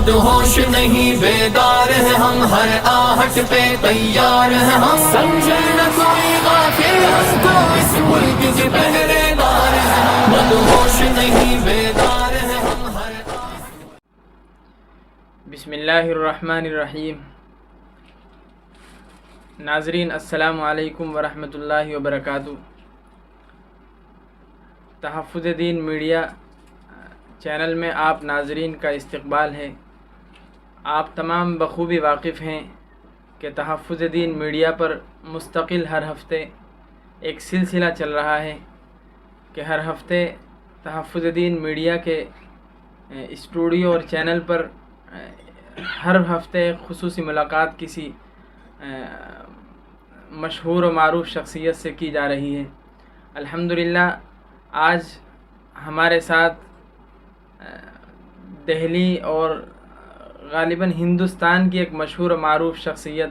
مدہوش نہیں بیدار ہیں ہم، ہر آہٹ پہ تیار ہیں ہم، سمجھے نہ کوئی غافل ہم کو اس ملک کے پہرے دار ہیں ہم، مدہوش نہیں بیدار ہیں ہم ہر آہٹ۔ بسم اللہ الرحمن الرحیم۔ ناظرین السلام علیکم ورحمۃ اللہ وبرکاتہ۔ تحفظ دین میڈیا چینل میں آپ ناظرین کا استقبال ہے۔ آپ تمام بخوبی واقف ہیں کہ تحفظ دین میڈیا پر مستقل ہر ہفتے ایک سلسلہ چل رہا ہے کہ ہر ہفتے تحفظ دین میڈیا کے اسٹوڈیو اور چینل پر ہر ہفتے خصوصی ملاقات کسی مشہور و معروف شخصیت سے کی جا رہی ہے۔ الحمدللہ آج ہمارے ساتھ دہلی اور غالباً ہندوستان کی ایک مشہور و معروف شخصیت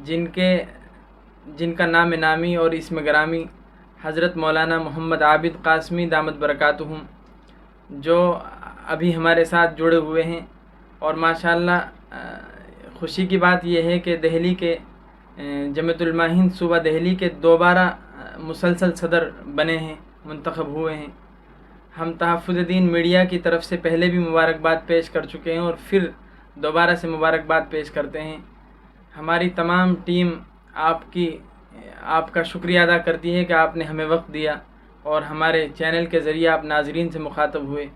جن کا نام نامی اور اسم گرامی حضرت مولانا محمد عابد قاسمی دامت برکاتہم، جو ابھی ہمارے ساتھ جڑے ہوئے ہیں، اور ماشاءاللہ خوشی کی بات یہ ہے کہ دہلی کے جمعیت علماء ہند صوبہ دہلی کے دوبارہ مسلسل صدر بنے ہیں، منتخب ہوئے ہیں۔ ہم تحفظ دین میڈیا کی طرف سے پہلے بھی مبارکباد پیش کر چکے ہیں اور پھر دوبارہ سے مبارکباد پیش کرتے ہیں۔ ہماری تمام ٹیم آپ کا شکریہ ادا کرتی ہے کہ آپ نے ہمیں وقت دیا اور ہمارے چینل کے ذریعے آپ ناظرین سے مخاطب ہوئے۔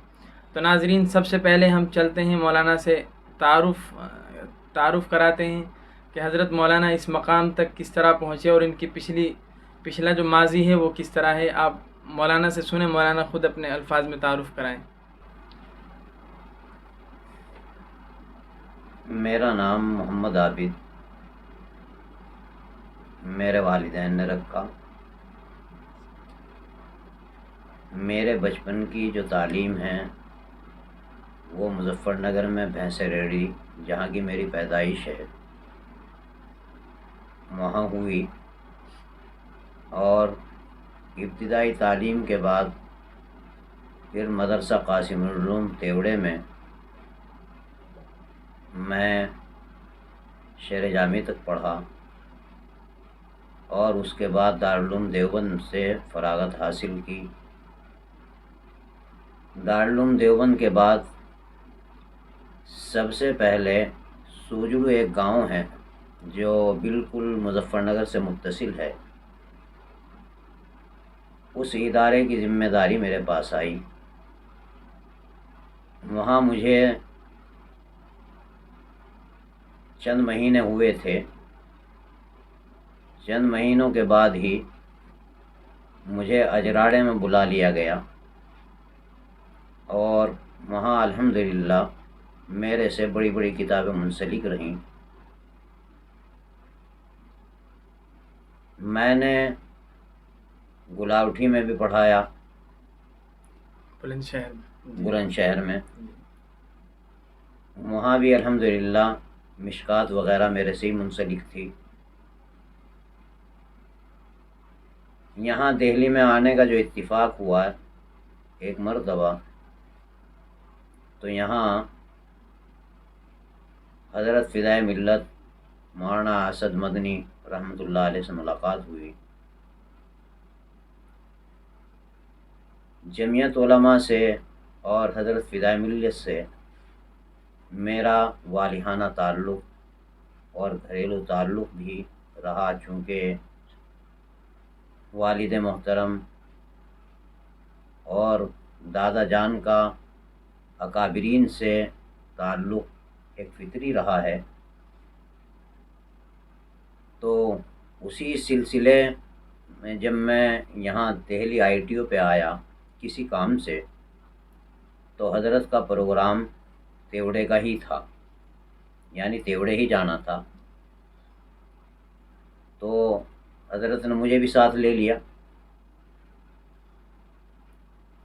تو ناظرین، سب سے پہلے ہم چلتے ہیں مولانا سے تعارف کراتے ہیں کہ حضرت مولانا اس مقام تک کس طرح پہنچے اور ان کی پچھلا جو ماضی ہے وہ کس طرح ہے۔ آپ مولانا سے سنیں، مولانا خود اپنے الفاظ میں تعارف کرائیں۔ میرا نام محمد عابد میرے والدین نے رکھا۔ میرے بچپن کی جو تعلیم ہے وہ مظفر نگر میں بھینسے ریڑھی، جہاں کی میری پیدائش ہے، وہاں ہوئی، اور ابتدائی تعلیم کے بعد پھر مدرسہ قاسم العلوم تیوڑے میں میں شعر جامع تک پڑھا، اور اس کے بعد دارالعلوم دیوبند سے فراغت حاصل کی۔ دارالعلوم دیوبند کے بعد سب سے پہلے سوجڑو ایک گاؤں ہے جو بالکل مظفر نگر سے متصل ہے، اس ادارے کی ذمہ داری میرے پاس آئی۔ وہاں مجھے چند مہینے ہوئے تھے، چند مہینوں کے بعد ہی مجھے اجراڑے میں بلا لیا گیا، اور وہاں الحمدللہ میرے سے بڑی بڑی کتابیں منسلک رہیں۔ میں نے گلاوٹھی میں بھی پڑھایا، بلند شہر میں، وہاں بھی الحمدللہ مشکات وغیرہ میرے سے ہی منسلک تھی۔ یہاں دہلی میں آنے کا جو اتفاق ہوا ایک مرتبہ، تو یہاں حضرت فدائے ملت مولانا اسد مدنی رحمۃ اللہ علیہ سے ملاقات ہوئی۔ جمعیت علماء سے اور حضرت فدائے ملت سے میرا والہانہ تعلق اور گھریلو تعلق بھی رہا، چونکہ والد محترم اور دادا جان کا اکابرین سے تعلق ایک فطری رہا ہے۔ تو اسی سلسلے میں جب میں یہاں دہلی ITO پہ آیا کسی کام سے، تو حضرت کا پروگرام تیوڑے کا ہی تھا، یعنی تیوڑے ہی جانا تھا، تو حضرت نے مجھے بھی ساتھ لے لیا۔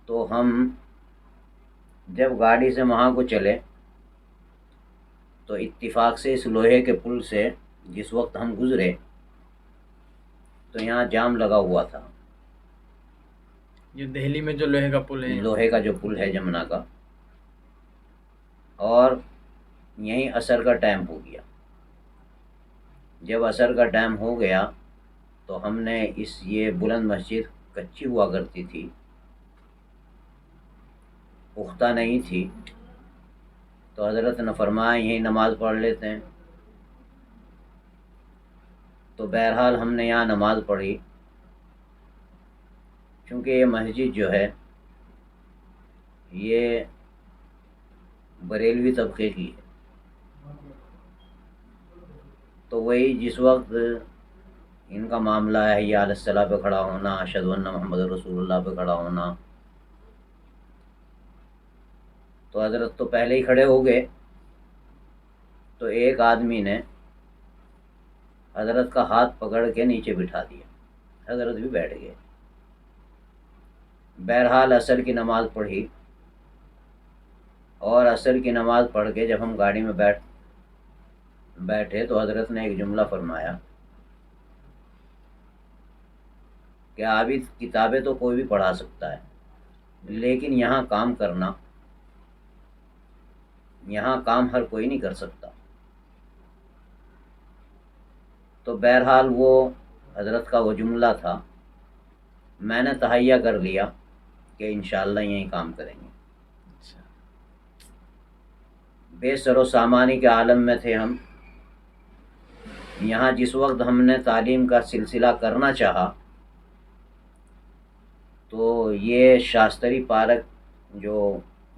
تو ہم جب گاڑی سے وہاں کو چلے تو اتفاق سے اس لوہے کے پل سے جس وقت ہم گزرے تو یہاں جام لگا ہوا تھا، یہ دہلی میں جو لوہے کا پل ہے، لوہے کا جو پل ہے جمنا کا، اور یہیں عصر کا ٹائم ہو گیا۔ جب عصر کا ٹائم ہو گیا تو ہم نے یہ بلند مسجد کچی ہوا کرتی تھی، پختہ نہیں تھی، تو حضرت نے فرمایا یہیں نماز پڑھ لیتے ہیں۔ تو بہرحال ہم نے یہاں نماز پڑھی، چونکہ یہ مسجد جو ہے یہ بریلوی طبقے کی ہے، تو وہی جس وقت ان کا معاملہ ہے حی علی الصلاۃ پہ کھڑا ہونا، اشہد ان محمد رسول اللہ پہ کھڑا ہونا، تو حضرت تو پہلے ہی کھڑے ہو گئے، تو ایک آدمی نے حضرت کا ہاتھ پکڑ کے نیچے بٹھا دیا، حضرت بھی بیٹھ گئے۔ بہرحال عصر کی نماز پڑھی، اور عصر کی نماز پڑھ کے جب ہم گاڑی میں بیٹھے تو حضرت نے ایک جملہ فرمایا کہ عابد کتابیں تو کوئی بھی پڑھا سکتا ہے، لیکن یہاں کام کرنا، یہاں کام ہر کوئی نہیں کر سکتا۔ تو بہرحال وہ حضرت کا وہ جملہ تھا، میں نے تہیہ کر لیا کہ انشاءاللہ یہیں کام کریں گے۔ بے سر و سامانی کے عالم میں تھے ہم۔ یہاں جس وقت ہم نے تعلیم کا سلسلہ کرنا چاہا تو یہ شاستری پارک جو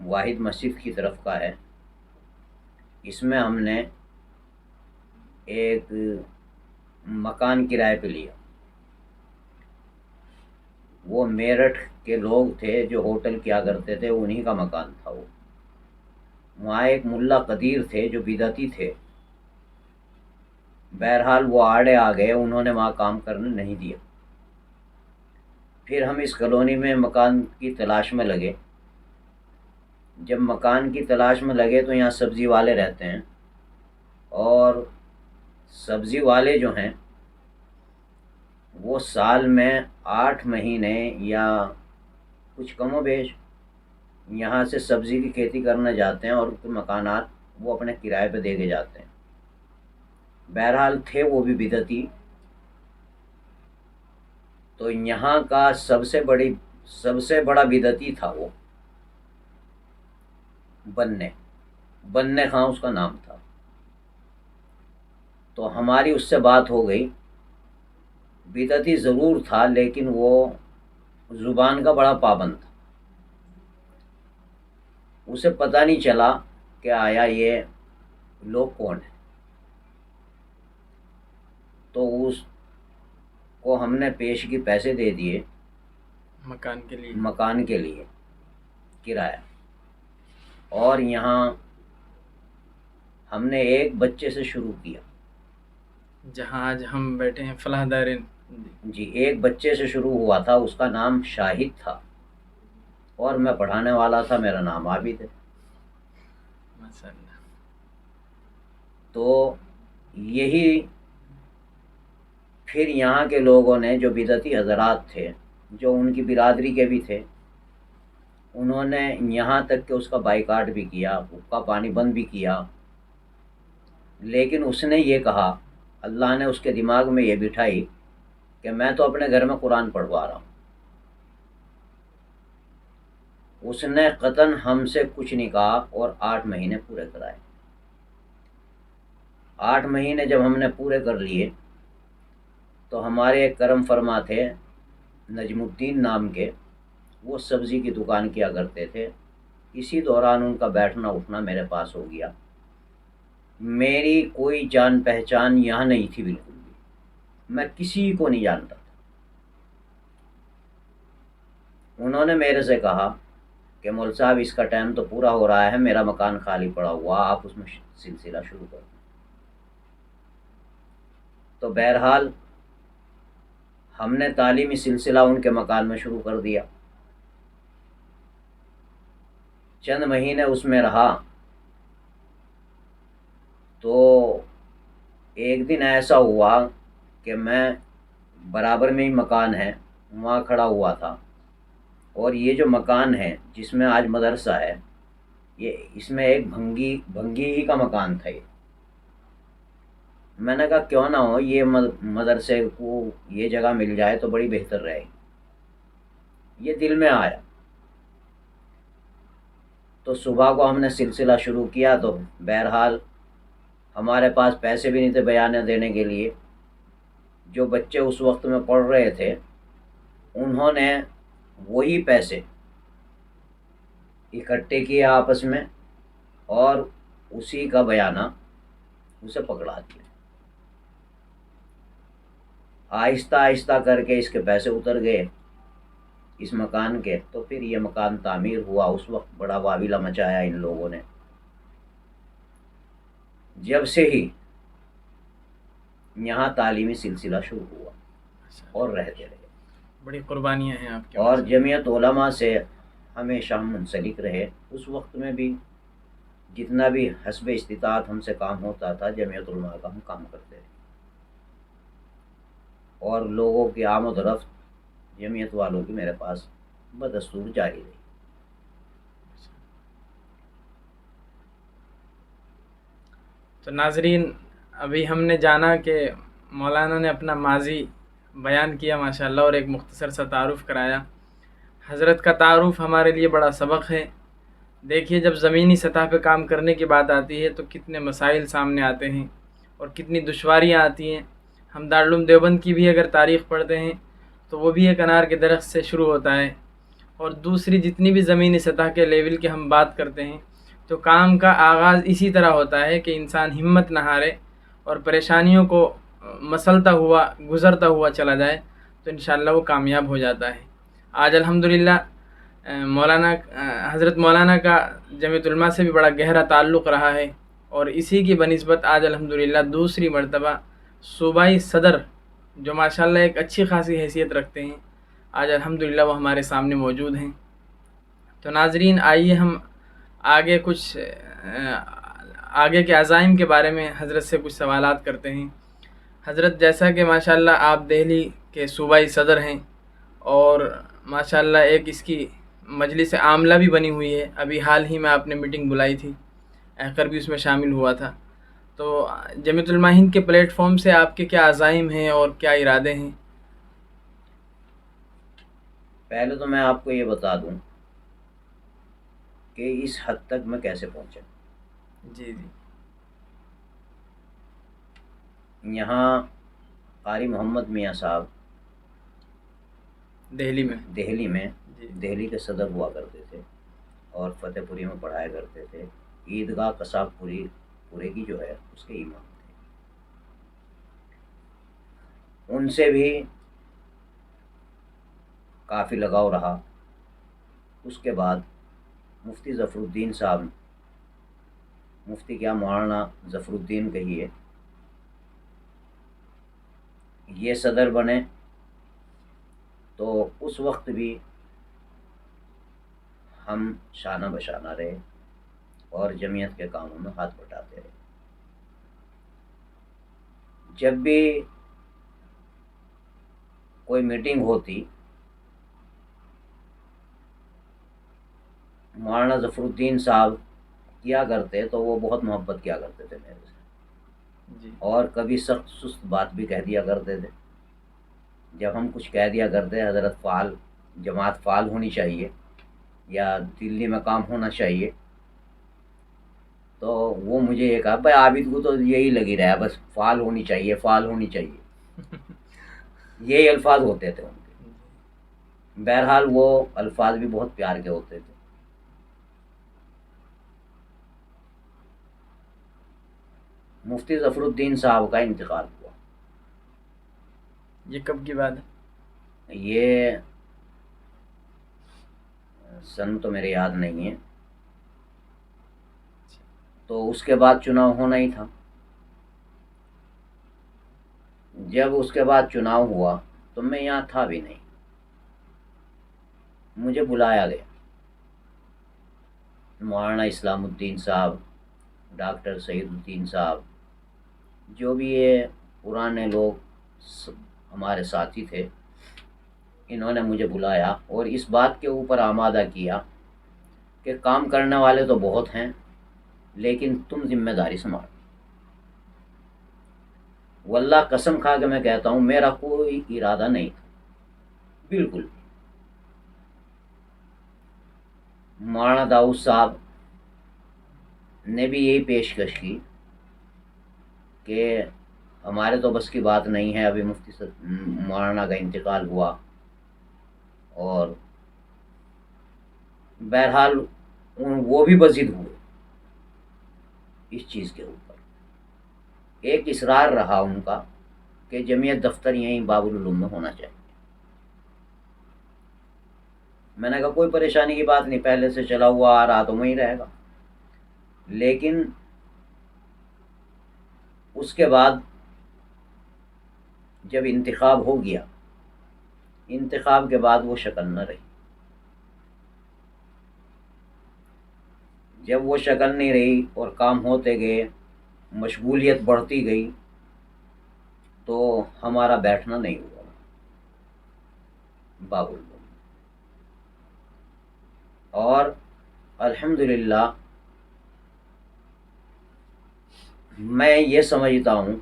واحد مسجد کی طرف کا ہے، اس میں ہم نے ایک مکان کرائے پہ لیا۔ وہ میرٹھ کے لوگ تھے جو ہوٹل کیا کرتے تھے، انہی کا مکان تھا وہ۔ وہاں ایک ملا قدیر تھے جو بدعتی تھے، بہرحال وہ آڑے آ گئے، انہوں نے وہاں کام کرنے نہیں دیا۔ پھر ہم اس کالونی میں مکان کی تلاش میں لگے۔ جب مکان کی تلاش میں لگے تو یہاں سبزی والے رہتے ہیں، اور سبزی والے جو ہیں وہ سال میں 8 مہینے یا کچھ کم و بیش یہاں سے سبزی کی کھیتی کرنے جاتے ہیں، اور مکانات وہ اپنے کرائے پہ دے کے جاتے ہیں۔ بہرحال تھے وہ بھی بدعتی۔ تو یہاں کا سب سے بڑا بدعتی تھا وہ بننے خاں اس کا نام تھا۔ تو ہماری اس سے بات ہو گئی۔ بدعتی ضرور تھا لیکن وہ زبان کا بڑا پابند تھا، اسے پتہ نہیں چلا کہ آیا یہ لوگ کون ہیں۔ تو اس کو ہم نے پیشگی پیسے دے دیے مکان کے لیے کرایہ، اور یہاں ہم نے ایک بچے سے شروع کیا، جہاں آج ہم بیٹھے ہیں فلاح دارین۔ جی، ایک بچے سے شروع ہوا تھا، اس کا نام شاہد تھا، اور میں پڑھانے والا تھا، میرا نام عابد ہے۔ ماشاء اللہ۔ تو یہی پھر یہاں کے لوگوں نے جو بدعتی حضرات تھے، جو ان کی برادری کے بھی تھے، انہوں نے یہاں تک کہ اس کا بائیکاٹ بھی کیا، اس کا پانی بند بھی کیا، لیکن اس نے یہ کہا، اللہ نے اس کے دماغ میں یہ بٹھائی کہ میں تو اپنے گھر میں قرآن پڑھوا رہا ہوں۔ اس نے قطعاً ہم سے کچھ نہیں کہا، اور 8 مہینے پورے کرائے۔ 8 مہینے جب ہم نے پورے کر لیے تو ہمارے ایک کرم فرما تھے نجم الدین نام کے، وہ سبزی کی دکان کیا کرتے تھے۔ اسی دوران ان کا بیٹھنا اٹھنا میرے پاس ہو گیا۔ میری کوئی جان پہچان یہاں نہیں تھی بالکل بھی، میں کسی کو نہیں جانتا تھا۔ انہوں نے میرے سے کہا کہ مول صاحب اس کا ٹائم تو پورا ہو رہا ہے، میرا مکان خالی پڑا ہوا، آپ اس میں سلسلہ شروع کر دیں۔ تو بہرحال ہم نے تعلیمی سلسلہ ان کے مکان میں شروع کر دیا۔ چند مہینے اس میں رہا تو ایک دن ایسا ہوا کہ میں برابر میں ہی مکان ہے وہاں کھڑا ہوا تھا، اور یہ جو مکان ہے جس میں آج مدرسہ ہے، یہ اس میں ایک بھنگی ہی کا مکان تھا یہ. میں نے کہا کیوں نہ ہو یہ مدرسے کو یہ جگہ مل جائے تو بڑی بہتر رہے گی. یہ دل میں آیا تو صبح کو ہم نے سلسلہ شروع کیا. تو بہرحال ہمارے پاس پیسے بھی نہیں تھے بیانیہ دینے کے لیے. جو بچے اس وقت میں پڑھ رہے تھے انہوں نے وہی پیسے اکٹھے کیے آپس میں اور اسی کا بیانہ اسے پکڑا دیا. آہستہ آہستہ کر کے اس کے پیسے اتر گئے اس مکان کے. تو پھر یہ مکان تعمیر ہوا. اس وقت بڑا واویلا مچایا ان لوگوں نے. جب سے ہی یہاں تعلیمی سلسلہ شروع ہوا اور رہتے رہے. بڑی قربانیاں ہیں آپ کی. اور جمعیت علماء سے ہمیشہ ہم منسلک رہے. اس وقت میں بھی جتنا بھی حسب استطاعت ہم سے کام ہوتا تھا جمعیت علماء کا ہم کام کرتے رہے. اور لوگوں کی آمد و رفت جمعیت والوں کی میرے پاس بدستور جاری رہی. تو ناظرین، ابھی ہم نے جانا کہ مولانا نے اپنا ماضی بیان کیا ماشاءاللہ اور ایک مختصر سا تعارف کرایا. حضرت کا تعارف ہمارے لیے بڑا سبق ہے. دیکھیے جب زمینی سطح پہ کام کرنے کی بات آتی ہے تو کتنے مسائل سامنے آتے ہیں اور کتنی دشواریاں آتی ہیں. ہم دارالعلوم دیوبند کی بھی اگر تاریخ پڑھتے ہیں تو وہ بھی ایک انار کے درخت سے شروع ہوتا ہے. اور دوسری جتنی بھی زمینی سطح کے لیول کے ہم بات کرتے ہیں تو کام کا آغاز اسی طرح ہوتا ہے کہ انسان ہمت نہ ہارے اور پریشانیوں کو مسلتا ہوا گزرتا ہوا چلا جائے تو انشاءاللہ وہ کامیاب ہو جاتا ہے. آج الحمدللہ مولانا حضرت مولانا کا جمعیت علماء سے بھی بڑا گہرا تعلق رہا ہے اور اسی کی بنسبت آج الحمدللہ دوسری مرتبہ صوبائی صدر جو ماشاءاللہ ایک اچھی خاصی حیثیت رکھتے ہیں آج الحمدللہ وہ ہمارے سامنے موجود ہیں. تو ناظرین آئیے ہم آگے کچھ آگے کے عزائم کے بارے میں حضرت سے کچھ سوالات کرتے ہیں. حضرت جیسا کہ ماشاءاللہ آپ دہلی کے صوبائی صدر ہیں اور ماشاءاللہ ایک اس کی مجلس عاملہ بھی بنی ہوئی ہے. ابھی حال ہی میں آپ نے میٹنگ بلائی تھی، احقر بھی اس میں شامل ہوا تھا. تو جمعیت علماء ہند کے پلیٹ فارم سے آپ کے کیا عزائم ہیں اور کیا ارادے ہیں؟ پہلے تو میں آپ کو یہ بتا دوں کہ اس حد تک میں کیسے پہنچا. جی جی. یہاں قاری محمد میاں صاحب دہلی میں جی. دہلی کے صدر ہوا کرتے تھے اور فتح پوری میں پڑھایا کرتے تھے. عیدگاہ قصاب پورے کی جو ہے اس کے امام تھے. ان سے بھی کافی لگاؤ رہا. اس کے بعد مفتی ظفر الدین صاحب، مفتی کیا مولانا ظفر الدین کہیے، یہ صدر بنے تو اس وقت بھی ہم شانہ بشانہ رہے اور جمعیت کے کاموں میں ہاتھ بٹاتے رہے. جب بھی کوئی میٹنگ ہوتی مولانا ظفر الدین صاحب کیا کرتے تو وہ بہت محبت کیا کرتے تھے میرے سے جی. اور کبھی سخت سست بات بھی کہہ دیا کرتے تھے. جب ہم کچھ کہہ دیا کرتے حضرت جماعت فعال ہونی چاہیے یا دلی میں کام ہونا چاہیے، تو وہ مجھے یہ کہا بھائی عابد کو تو یہی لگی رہا بس فعال ہونی چاہیے یہی الفاظ ہوتے تھے ان کے. بہرحال وہ الفاظ بھی بہت پیار کے ہوتے تھے. مفتی ظفر الدین صاحب کا انتقال ہوا. یہ کب کی بات ہے؟ یہ سن تو میرے یاد نہیں ہے. تو اس کے بعد چناؤ ہونا ہی تھا. جب اس کے بعد چناؤ ہوا تو میں یہاں تھا بھی نہیں. مجھے بلایا گیا. مولانا اسلام الدین صاحب، ڈاکٹر سعید الدین صاحب، جو بھی یہ پرانے لوگ ہمارے ساتھی تھے، انہوں نے مجھے بلایا اور اس بات کے اوپر آمادہ کیا کہ کام کرنے والے تو بہت ہیں لیکن تم ذمہ داری سنبھالو۔ واللہ قسم کھا کے میں کہتا ہوں میرا کوئی ارادہ نہیں تھا بالکل۔ مولانا داؤد صاحب نے بھی یہی پیشکش کی کہ ہمارے تو بس کی بات نہیں ہے، ابھی مفتی مولانا کا انتقال ہوا، اور بہرحال وہ بھی بضد ہوئے اس چیز کے اوپر۔ ایک اصرار رہا ان کا کہ جمعیت دفتر یہیں باب العلوم میں ہونا چاہیے۔ میں نے کہا کوئی پریشانی کی بات نہیں، پہلے سے چلا ہوا آ رہا تو وہیں رہے گا۔ لیکن اس کے بعد جب انتخاب ہو گیا، انتخاب کے بعد وہ شکل نہ رہی۔ جب وہ شکل نہیں رہی اور کام ہوتے گئے، مشغولیت بڑھتی گئی، تو ہمارا بیٹھنا نہیں ہوا باب العلوم۔ اور الحمدللہ میں یہ سمجھتا ہوں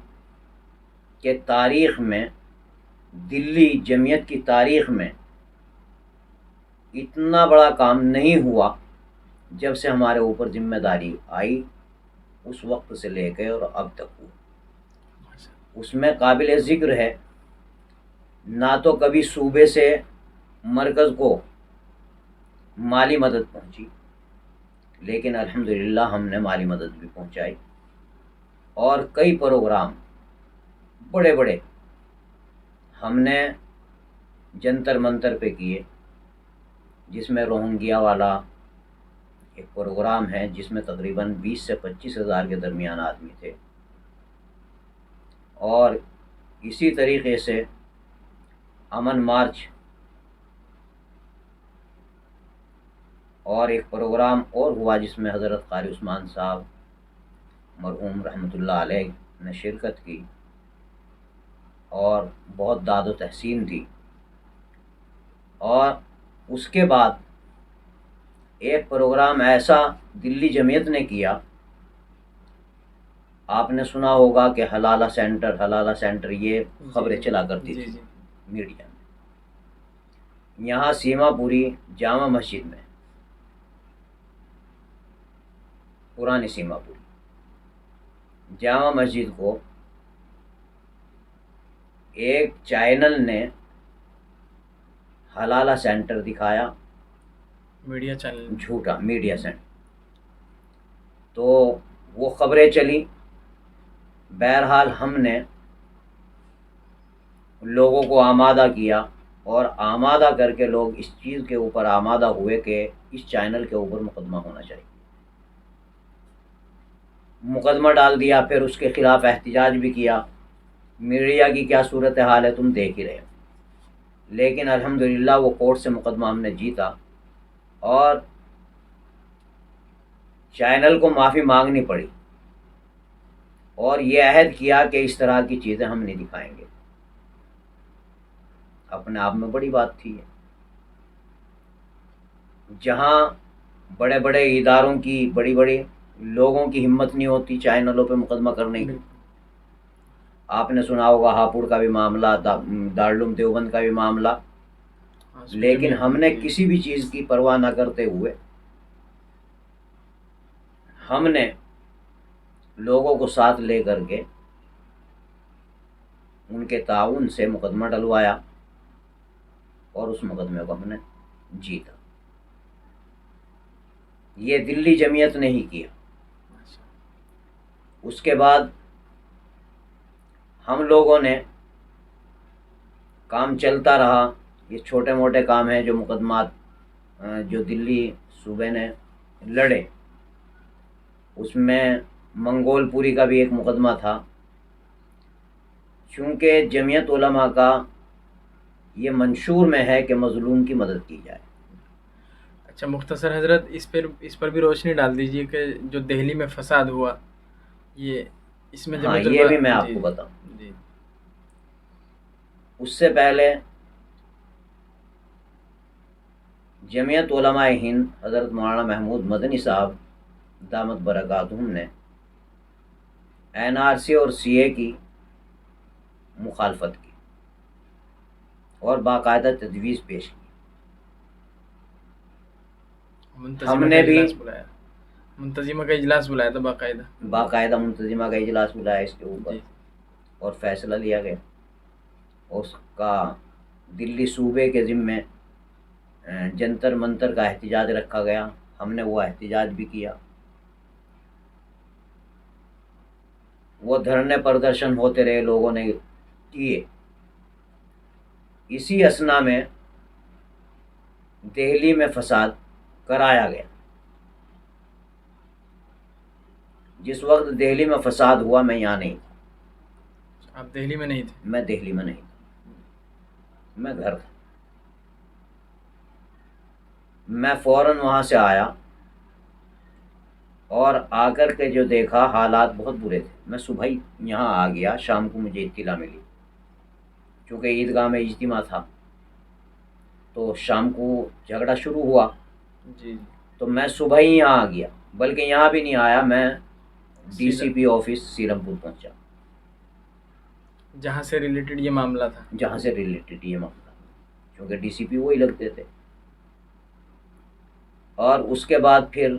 کہ تاریخ میں، دلی جمعیت کی تاریخ میں اتنا بڑا کام نہیں ہوا جب سے ہمارے اوپر ذمہ داری آئی، اس وقت سے لے کے اور اب تک ہوا۔ اس میں قابل ذکر ہے، نہ تو کبھی صوبے سے مرکز کو مالی مدد پہنچی، لیکن الحمدللہ ہم نے مالی مدد بھی پہنچائی، اور کئی پروگرام بڑے بڑے ہم نے جنتر منتر پہ کیے، جس میں روہنگیا والا ایک پروگرام ہے جس میں تقریباً 20 سے 25 ہزار کے درمیان آدمی تھے، اور اسی طریقے سے امن مارچ، اور ایک پروگرام اور ہوا جس میں حضرت قاری عثمان صاحب مرحوم رحمۃ اللہ علیہ نے شرکت کی، اور بہت داد و تحسین تھی۔ اور اس کے بعد ایک پروگرام ایسا دلی جمعیت نے کیا، آپ نے سنا ہوگا کہ حلالہ سینٹر یہ خبریں چلا کرتی تھی میڈیا میں۔ یہاں سیما پوری جامع مسجد میں، پرانی سیما پوری جامع مسجد کو ایک چینل نے حلالہ سینٹر دکھایا، میڈیا چینل، جھوٹا میڈیا سینٹر، تو وہ خبریں چلی۔ بہرحال ہم نے لوگوں کو آمادہ کیا، اور آمادہ کر کے لوگ اس چیز کے اوپر آمادہ ہوئے کہ اس چینل کے اوپر مقدمہ ہونا چاہیے۔ مقدمہ ڈال دیا، پھر اس کے خلاف احتجاج بھی کیا۔ میڈیا کی کیا صورتحال ہے تم دیکھ ہی رہے ہو۔ لیکن الحمدللہ وہ کورٹ سے مقدمہ ہم نے جیتا، اور چینل کو معافی مانگنی پڑی، اور یہ عہد کیا کہ اس طرح کی چیزیں ہم نہیں دکھائیں گے۔ اپنے آپ میں بڑی بات تھی۔ جہاں بڑے بڑے اداروں کی، بڑی بڑی لوگوں کی ہمت نہیں ہوتی چینلوں پہ مقدمہ کرنے کی۔ آپ نے سنا ہوگا ہاپوڑ کا بھی معاملہ، دارالعلوم دیوبند کا بھی معاملہ، لیکن ہم نے کسی بھی چیز کی پرواہ نہ کرتے ہوئے ہم نے لوگوں کو ساتھ لے کر کے ان کے تعاون سے مقدمہ ڈلوایا، اور اس مقدمے کو ہم نے جیتا۔ یہ دلی جمعیت نے ہی کیا۔ اس کے بعد ہم لوگوں نے، کام چلتا رہا، یہ چھوٹے موٹے کام ہیں جو مقدمات جو دلی صوبے نے لڑے، اس میں منگول پوری کا بھی ایک مقدمہ تھا، چونکہ جمعیت علماء کا یہ منشور میں ہے کہ مظلوم کی مدد کی جائے۔ اچھا مختصر حضرت اس پر بھی روشنی ڈال دیجیے کہ جو دہلی میں فساد ہوا، یہ اس میں ہاں یہ بھی میں آپ کو بتاؤں۔ جی اس سے پہلے جمعیت علماء ہند حضرت مولانا محمود مدنی صاحب دامت برکاتہم نے NRC اور CA کی مخالفت کی اور باقاعدہ تجویز پیش کی. ہم نے بھی منتظمہ کا اجلاس بلایا تھا باقاعدہ منتظمہ کا اجلاس بلایا اس کے اوپر جی. اور فیصلہ لیا گیا. اس کا دلی صوبے کے ذمے جنتر منتر کا احتجاج رکھا گیا. ہم نے وہ احتجاج بھی کیا. وہ دھرنے پردرشن ہوتے رہے، لوگوں نے کیے. اسی اثنا میں دہلی میں فساد کرایا گیا. جس وقت دہلی میں فساد ہوا میں یہاں نہیں تھا. آپ دہلی میں نہیں تھے؟ میں دہلی میں نہیں تھا، میں گھر تھا. میں فوراً وہاں سے آیا اور آ کر کے جو دیکھا حالات بہت برے تھے. میں صبح ہی یہاں آ گیا، شام کو مجھے اطلاع ملی چونکہ عیدگاہ میں اجتماع تھا تو شام کو جھگڑا شروع ہوا. جی. تو میں صبح ہی یہاں آ گیا، بلکہ یہاں بھی نہیں آیا، میں DCP آفس سیلم پور پہنچا جہاں سے ریلیٹڈ یہ معاملہ تھا. کیونکہ DCP وہی لگتے تھے. اور اس کے بعد پھر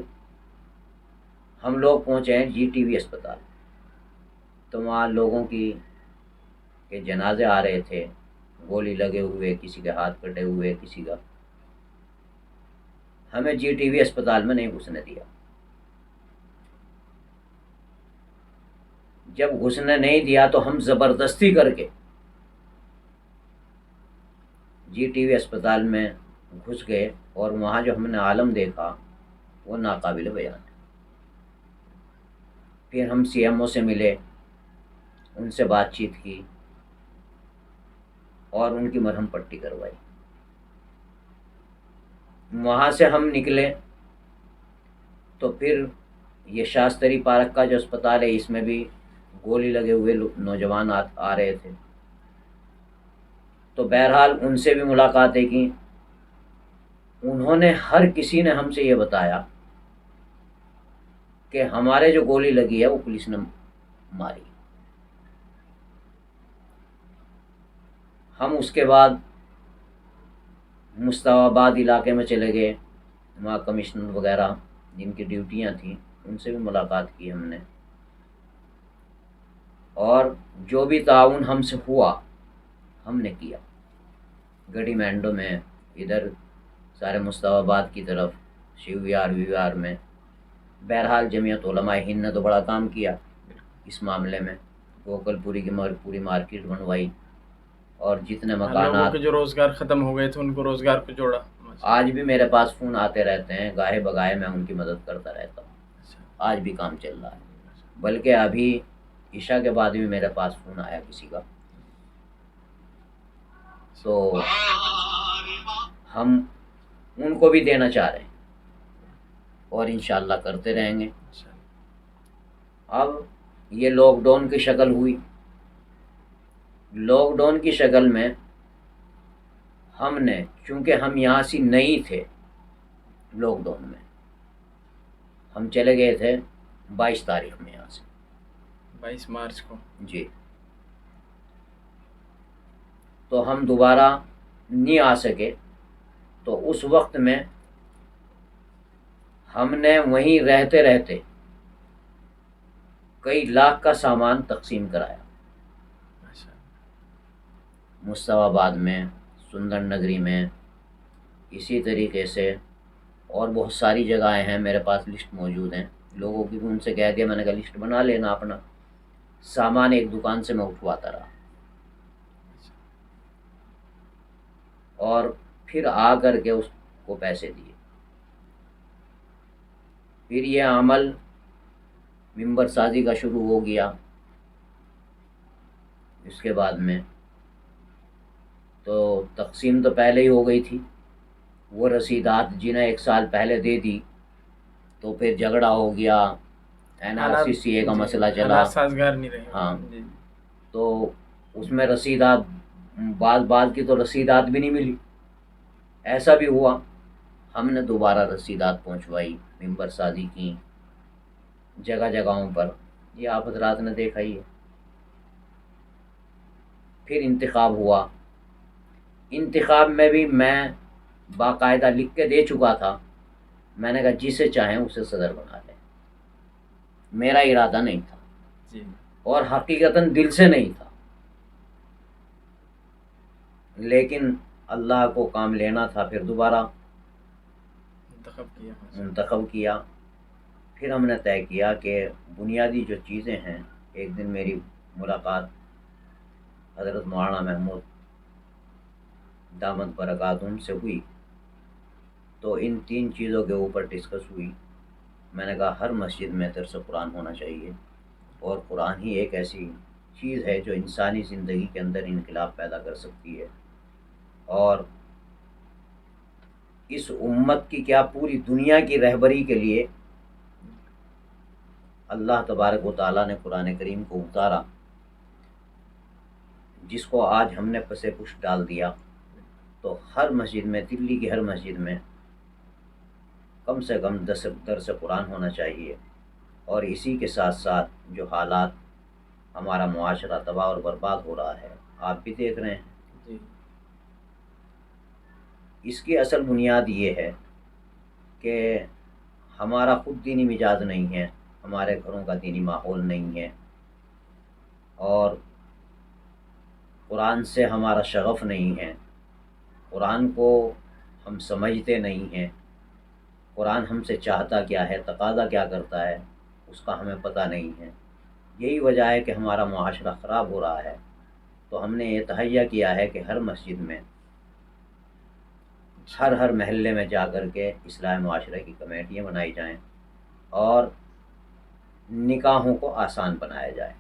ہم لوگ پہنچے ہیں GTV اسپتال. تو وہاں لوگوں کے جنازے آ رہے تھے، گولی لگے ہوئے، کسی کے ہاتھ کٹے ہوئے، کسی کا. ہمیں GTV اسپتال میں نہیں گھسنے دیا. جب گھسنے نہیں دیا تو ہم زبردستی کر کے GTV اسپتال میں گھس گئے اور وہاں جو ہم نے عالم دیکھا وہ ناقابل بیان ہے. پھر ہم CMO سے ملے، ان سے بات چیت کی اور ان کی مرہم پٹی کروائی. وہاں سے ہم نکلے تو پھر یہ شاستری پارک کا جو اسپتال ہے اس میں بھی گولی لگے ہوئے نوجوان آ رہے تھے. تو بہرحال ان سے بھی ملاقاتیں کی. انہوں نے ہر کسی نے ہم سے یہ بتایا کہ ہمارے جو گولی لگی ہے وہ پولیس نے ماری. ہم اس کے بعد مصطفی آباد علاقے میں چلے گئے. وہاں کمشنر وغیرہ جن کی ڈیوٹیاں تھیں ان سے بھی ملاقات کی ہم نے، اور جو بھی تعاون ہم سے ہوا ہم نے کیا. گڑھی مینڈو میں، ادھر سارے مصطفی آباد کی طرف، شیو وہار میں. بہرحال جمعیت علماء ہند نے تو بڑا کام کیا اس معاملے میں. گوکل پوری کی پوری مارکیٹ بنوائی اور جتنے مکانات، لوگوں کے جو روزگار ختم ہو گئے تھے ان کو روزگار پہ جوڑا. آج بھی میرے پاس فون آتے رہتے ہیں، گاہے بگاہے میں ان کی مدد کرتا رہتا ہوں. آج بھی کام چل رہا ہے. بلکہ ابھی عشاء کے بعد بھی میرے پاس فون آیا کسی کا. تو ہم ان کو بھی دینا چاہ رہے ہیں اور انشاءاللہ کرتے رہیں گے. اب یہ لاک ڈاؤن کی شکل ہوئی. لاک ڈاؤن کی شکل میں ہم نے، چونکہ ہم یہاں سے نہیں تھے، لاک ڈاؤن میں ہم چلے گئے تھے 22 تاریخ میں یہاں سے، 22 مارچ کو. جی. تو ہم دوبارہ نہیں آ سکے. تو اس وقت میں ہم نے وہیں رہتے رہتے کئی لاکھ کا سامان تقسیم کرایا. مصطفی آباد میں، سندر نگری میں، اسی طریقے سے اور بہت ساری جگہیں ہیں. میرے پاس لسٹ موجود ہیں لوگوں کی بھی. ان سے کہہ دیا میں نے کہا لسٹ بنا لینا اپنا. سامان ایک دکان سے میں اٹھواتا رہا اور پھر آ کر کے اس کو پیسے دیے. پھر یہ عمل ممبر سازی کا شروع ہو گیا. اس کے بعد میں تو تقسیم تو پہلے ہی ہو گئی تھی. وہ رسیدات جنہیں 1 سال پہلے دے دی تو پھر جھگڑا ہو گیا. NRC CA کا مسئلہ چلا. سازگار نہیں رہے. ہاں. تو اس میں رسیدات، بعض کی تو رسیدات بھی نہیں ملی. ایسا بھی ہوا ہم نے دوبارہ رسیدات پہنچوائی، ممبر سازی کی جگہ جگہوں پر، یہ آپ حضرات نے دیکھا ہی ہے۔ پھر انتخاب ہوا، انتخاب میں بھی میں باقاعدہ لکھ کے دے چکا تھا، میں نے کہا جسے چاہیں اسے صدر بنا لیں، میرا ارادہ نہیں تھا جی اور حقیقتاً دل سے نہیں تھا، لیکن اللہ کو کام لینا تھا، پھر دوبارہ منتخب کیا۔ پھر ہم نے طے کیا کہ بنیادی جو چیزیں ہیں، ایک دن میری ملاقات حضرت مولانا محمود دامت برکاتہم سے ہوئی، تو ان 3 چیزوں کے اوپر ڈسکس ہوئی۔ میں نے کہا ہر مسجد میں درس قرآن ہونا چاہیے، اور قرآن ہی ایک ایسی چیز ہے جو انسانی زندگی کے اندر انقلاب پیدا کر سکتی ہے، اور اس امت کی کیا پوری دنیا کی رہبری کے لیے اللہ تبارک و تعالیٰ نے قرآن کریم کو اتارا، جس کو آج ہم نے پس پش ڈال دیا۔ تو ہر مسجد میں، دلی کی ہر مسجد میں کم سے کم درس قرآن ہونا چاہیے، اور اسی کے ساتھ ساتھ جو حالات ہمارا معاشرہ تباہ اور برباد ہو رہا ہے، آپ بھی دیکھ رہے ہیں، جی اس کی اصل بنیاد یہ ہے کہ ہمارا خود دینی مزاج نہیں ہے، ہمارے گھروں کا دینی ماحول نہیں ہے، اور قرآن سے ہمارا شغف نہیں ہے، قرآن کو ہم سمجھتے نہیں ہیں، قرآن ہم سے چاہتا کیا ہے، تقاضا کیا کرتا ہے، اس کا ہمیں پتہ نہیں ہے۔ یہی وجہ ہے کہ ہمارا معاشرہ خراب ہو رہا ہے۔ تو ہم نے یہ تہیہ کیا ہے کہ ہر مسجد میں، ہر محلے میں جا کر کے اصلاح معاشرے کی کمیٹیاں بنائی جائیں، اور نکاحوں کو آسان بنایا جائے۔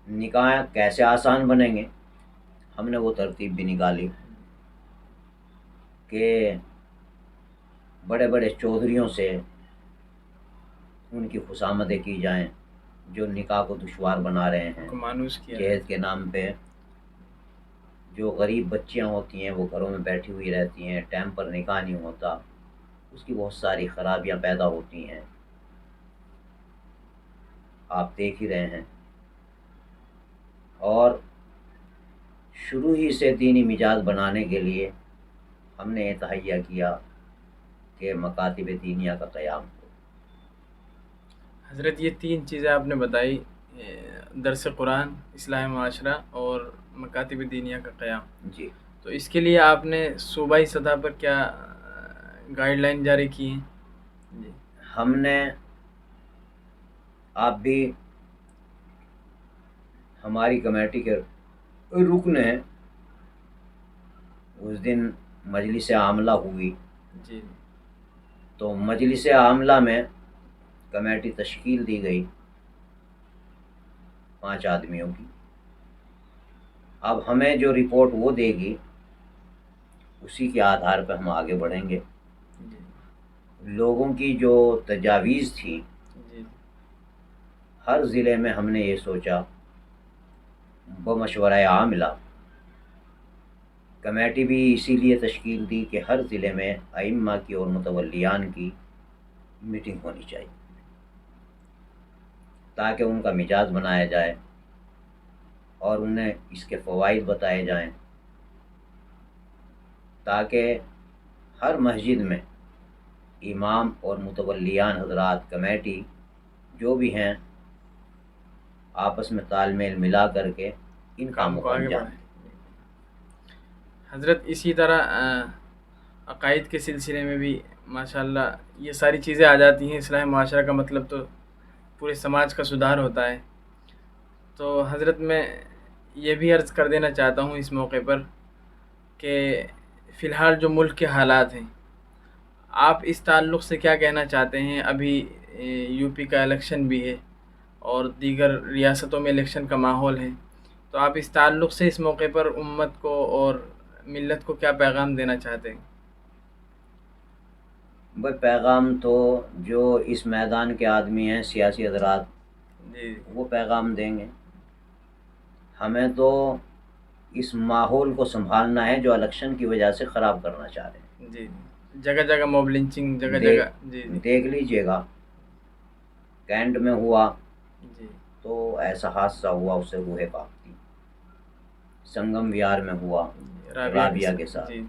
نکاح کیسے آسان بنیں گے؟ ہم نے وہ ترتیب بھی نکالی کہ بڑے بڑے چودھریوں سے ان کی خوشامدیں کی جائیں، جو نکاح کو دشوار بنا رہے ہیں، مانوس کیا جہیز کے نام پہ۔ جو غریب بچیاں ہوتی ہیں وہ گھروں میں بیٹھی ہوئی رہتی ہیں، ٹائم پر نکاح نہیں ہوتا، اس کی بہت ساری خرابیاں پیدا ہوتی ہیں، آپ دیکھ ہی رہے ہیں۔ اور شروع ہی سے دینی مزاج بنانے کے لیے ہم نے یہ تہیہ کیا کہ مکاتب دینیہ کا قیام ہو۔ حضرت یہ 3 چیزیں آپ نے بتائی، درس قرآن، اصلاح معاشرہ اور مکاتب دینیہ کا قیام، جی، تو اس کے لیے آپ نے صوبائی سطح پر کیا گائیڈ لائن جاری کی ہیں؟ جی ہم نے، آپ بھی ہماری کمیٹی کے رکن ہیں، اس دن مجلس عاملہ ہوئی، جی تو مجلس عاملہ میں کمیٹی تشکیل دی گئی 5 آدمیوں کی۔ اب ہمیں جو رپورٹ وہ دے گی، اسی کے آدھار پہ ہم آگے بڑھیں گے۔ جی لوگوں کی جو تجاویز تھی، جی ہر ضلع میں ہم نے یہ سوچا بمشورہ عاملہ، کمیٹی بھی اسی لیے تشکیل دی کہ ہر ضلع میں ائمہ کی اور متولیان کی میٹنگ ہونی چاہیے، تاکہ ان کا مزاج بنایا جائے اور انہیں اس کے فوائد بتائے جائیں، تاکہ ہر مسجد میں امام اور متولیان حضرات، کمیٹی جو بھی ہیں، آپس میں تال میل ملا کر کے ان کاموں کو آگے انجام بڑھائیں۔ حضرت اسی طرح عقائد کے سلسلے میں بھی ماشاءاللہ یہ ساری چیزیں آ جاتی ہیں۔ اصلاح معاشرہ کا مطلب تو پورے سماج کا سدھار ہوتا ہے۔ تو حضرت میں یہ بھی عرض کر دینا چاہتا ہوں اس موقع پر کہ فی الحال جو ملک کے حالات ہیں، آپ اس تعلق سے کیا کہنا چاہتے ہیں؟ ابھی یو پی کا الیکشن بھی ہے اور دیگر ریاستوں میں الیکشن کا ماحول ہے، تو آپ اس تعلق سے اس موقع پر امت کو اور ملت کو کیا پیغام دینا چاہتے ہیں؟ بھائی پیغام تو جو اس میدان کے آدمی ہیں، سیاسی حضرات، جی وہ پیغام دیں گے۔ ہمیں تو اس ماحول کو سنبھالنا ہے جو الیکشن کی وجہ سے خراب کرنا چاہ رہے ہیں۔ جی جگہ جگہ موب لنچنگ جگہ جگہ جی دیکھ لیجئے گا کینٹ میں ہوا جی تو ایسا حادثہ ہوا، اس سے روحیں کانپتی۔ سنگم ویار میں ہوا رابعہ کے ساتھ، جی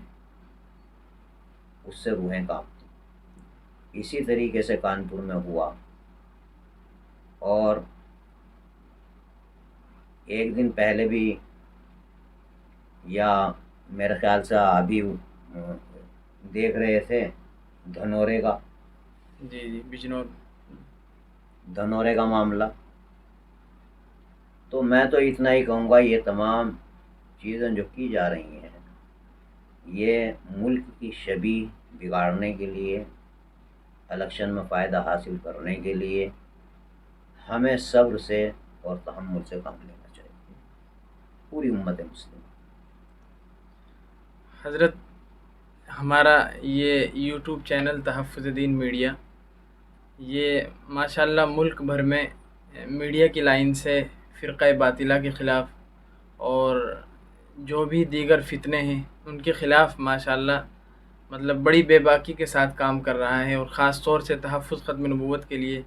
اس سے روحیں کانپتی۔ اسی طریقے سے کانپور میں ہوا، اور ایک دن پہلے بھی، یا میرے خیال سے ابھی دیکھ رہے تھے دھنورے کا، جی بجنور دھنورے کا معاملہ۔ تو میں تو اتنا ہی کہوں گا، یہ تمام چیزیں جو کی جا رہی ہیں یہ ملک کی شبیہ بگاڑنے کے لیے، الیکشن میں فائدہ حاصل کرنے کے لیے، ہمیں صبر سے اور تحمل سے کام لینا چاہیے، پوری امت مسلمہ۔ حضرت، ہمارا یہ یوٹیوب چینل تحفظ دین میڈیا، یہ ماشاءاللہ ملک بھر میں میڈیا کی لائن سے فرقہ باطلہ کے خلاف اور جو بھی دیگر فتنے ہیں ان کے خلاف ماشاءاللہ مطلب بڑی بے باکی کے ساتھ کام کر رہا ہے، اور خاص طور سے تحفظ ختم نبوت کے لیے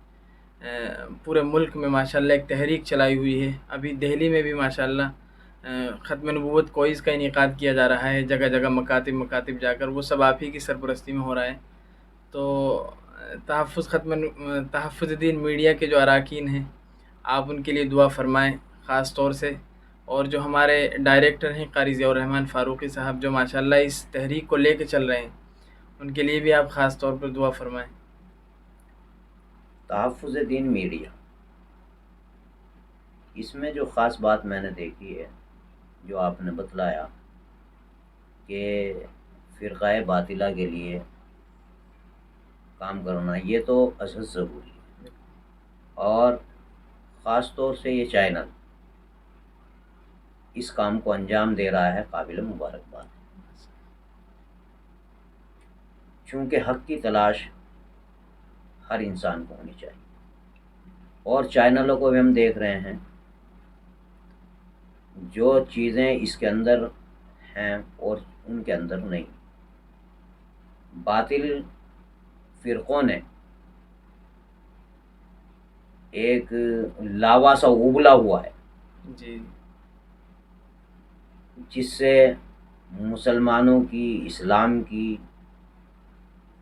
پورے ملک میں ماشاءاللہ ایک تحریک چلائی ہوئی ہے۔ ابھی دہلی میں بھی ماشاءاللہ ختم نبوت کوئز کا انعقاد کیا جا رہا ہے، جگہ جگہ مکاتب جا کر، وہ سب آپ ہی کی سرپرستی میں ہو رہا ہے۔ تو تحفظ دین میڈیا کے جو اراکین ہیں، آپ ان کے لیے دعا فرمائیں خاص طور سے، اور جو ہمارے ڈائریکٹر ہیں قاری ضیاء الرحمن فاروقی صاحب، جو ماشاءاللہ اس تحریک کو لے کے چل رہے ہیں، ان کے لیے بھی آپ خاص طور پر دعا فرمائیں۔ تحفظ دین میڈیا، اس میں جو خاص بات میں نے دیکھی ہے، جو آپ نے بتلایا کہ فرقہ باطلہ کے لیے کام کرنا، یہ تو ازحد ضروری ہے، اور خاص طور سے یہ چینل اس کام کو انجام دے رہا ہے، قابل مبارکباد ہے۔ چونکہ حق کی تلاش ہر انسان کو ہونی چاہیے، اور چینلوں کو بھی ہم دیکھ رہے ہیں، جو چیزیں اس کے اندر ہیں اور ان کے اندر نہیں، باطل فرقوں نے ایک لاوا سا ابلا ہوا ہے، جی جس سے مسلمانوں کی، اسلام کی،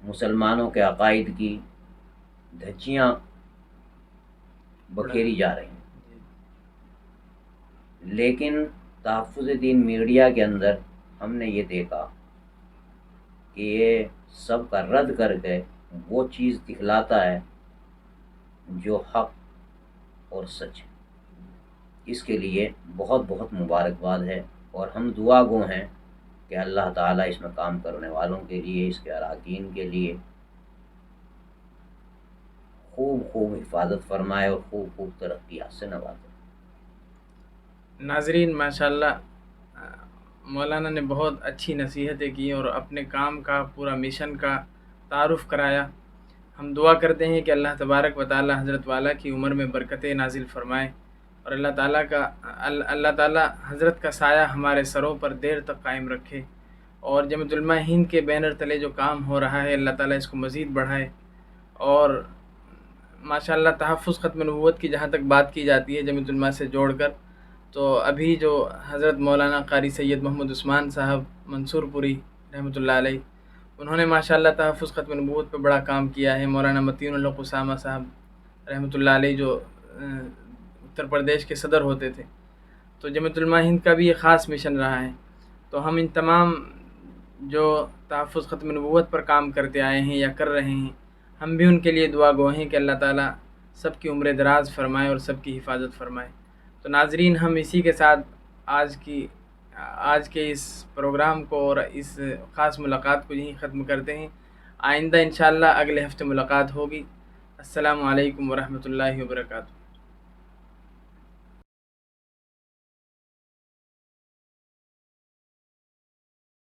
مسلمانوں کے عقائد کی دھجیاں بکھیری جا رہی ہیں۔ لیکن تحفظ دین میڈیا کے اندر ہم نے یہ دیکھا کہ یہ سب کا رد کر کے وہ چیز دکھلاتا ہے جو حق اور سچ ہے۔ اس کے لیے بہت بہت مبارکباد ہے، اور ہم دعا گو ہیں کہ اللہ تعالیٰ اس میں کام کرنے والوں کے لیے، اس کے اراکین کے لیے خوب خوب حفاظت فرمائے اور خوب خوب ترقیات سے نوازے۔ ناظرین، ماشاءاللہ مولانا نے بہت اچھی نصیحتیں کی اور اپنے کام کا، پورا مشن کا تعارف کرایا۔ ہم دعا کرتے ہیں کہ اللہ تبارک و تعالی حضرت والا کی عمر میں برکتیں نازل فرمائے، اور اللہ تعالیٰ حضرت کا سایہ ہمارے سروں پر دیر تک قائم رکھے، اور جمعیت علماء ہند کے بینر تلے جو کام ہو رہا ہے، اللہ تعالیٰ اس کو مزید بڑھائے۔ اور ماشاءاللہ تحفظ ختم نبوت کی جہاں تک بات کی جاتی ہے جمعیت علماء سے جوڑ کر، تو ابھی جو حضرت مولانا قاری سید محمد عثمان صاحب منصور پوری رحمۃ اللہ علیہ، انہوں نے ماشاءاللہ تحفظ ختم نبوت پہ بڑا کام کیا ہے۔ مولانا متین اللہ قسامہ صاحب رحمۃ اللہ علیہ جو اتر پردیش کے صدر ہوتے تھے، تو جمعیت علماء ہند کا بھی یہ خاص مشن رہا ہے۔ تو ہم ان تمام جو تحفظ ختم نبوت پر کام کرتے آئے ہیں یا کر رہے ہیں، ہم بھی ان کے لیے دعا گو ہیں کہ اللہ تعالیٰ سب کی عمر دراز فرمائے اور سب کی حفاظت فرمائے۔ تو ناظرین، ہم اسی کے ساتھ آج کے اس پروگرام کو اور اس خاص ملاقات کو یہیں ختم کرتے ہیں۔ آئندہ انشاءاللہ اگلے ہفتے ملاقات ہوگی۔ السلام علیکم ورحمۃ اللہ وبرکاتہ۔